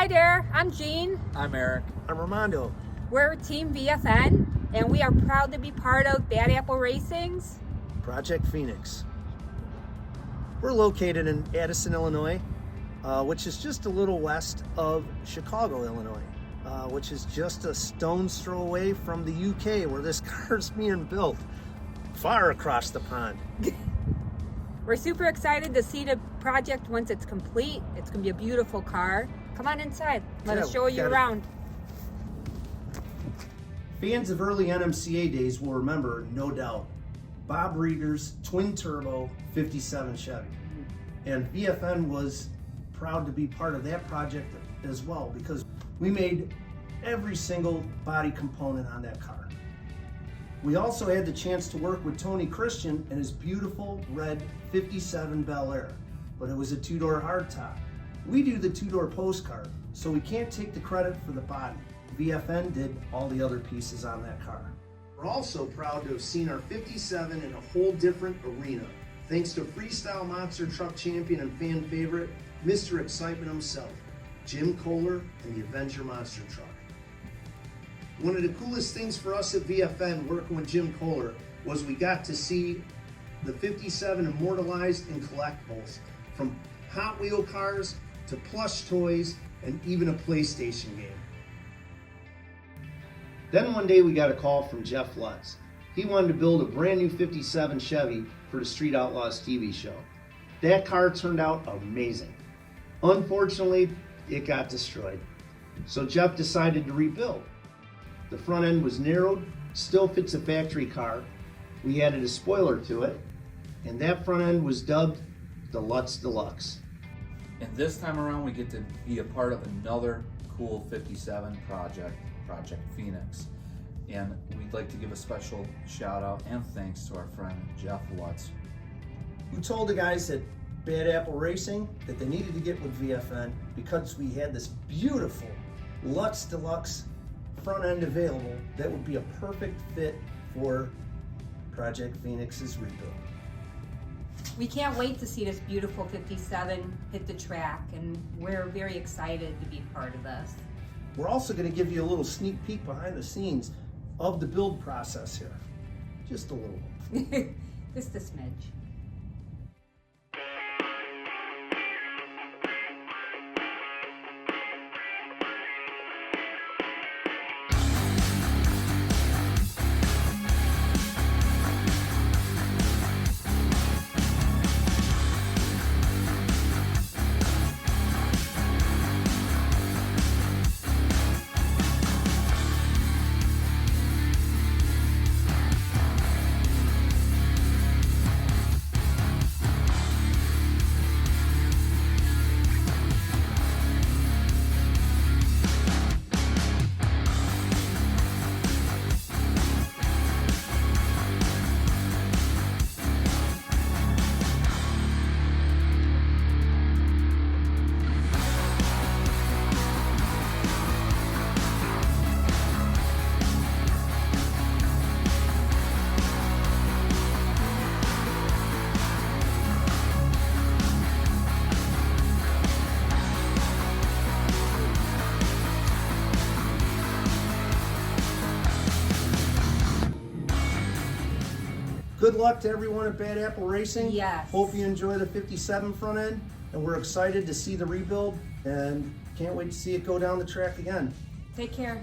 Hi there, I'm Jean. I'm Eric. I'm Armando. We're Team VFN, and we are proud to be part of Bad Apple Racing's Project Phoenix. We're located in Addison, Illinois, which is just a little west of Chicago, Illinois, which is just a stone's throw away from the UK, where this car's being built, far across the pond. We're super excited to see the project once it's complete. It's going to be a beautiful car. Come on inside. Let us show you around. Fans of early NMCA days will remember, no doubt, Bob Rieger's twin-turbo 57 Chevy. And VFN was proud to be part of that project as well, because we made every single body component on that car. We also had the chance to work with Tony Christian and his beautiful red 57 Bel Air, but it was a two-door hardtop. We do the two-door postcard, so we can't take the credit for the body. VFN did all the other pieces on that car. We're also proud to have seen our 57 in a whole different arena, thanks to freestyle monster truck champion and fan favorite, Mr. Excitement himself, Jim Kohler and the Adventure Monster Truck. One of the coolest things for us at VFN working with Jim Kohler was we got to see the 57 immortalized in collectibles, from Hot Wheel cars to plush toys and even a PlayStation game. Then one day we got a call from Jeff Lutz. He wanted to build a brand new 57 Chevy for the Street Outlaws TV show. That car turned out amazing. Unfortunately, it got destroyed. So Jeff decided to rebuild. The front end was narrowed, still fits a factory car. We added a spoiler to it, and that front end was dubbed the Lutz Deluxe. And this time around, we get to be a part of another cool 57 project, Project Phoenix. And we'd like to give a special shout out and thanks to our friend Jeff Lutz, Who told the guys at Bad Apple Racing that they needed to get with VFN because we had this beautiful Lutz Deluxe front end available that would be a perfect fit for Project Phoenix's rebuild. We can't wait to see this beautiful 57 hit the track, and we're very excited to be part of this. We're also going to give you a little sneak peek behind the scenes of the build process here. Just a little. Just a smidge. Good luck to everyone at Bad Apple Racing. Yes. Hope you enjoy the 57 front end, and we're excited to see the rebuild and can't wait to see it go down the track again. Take care.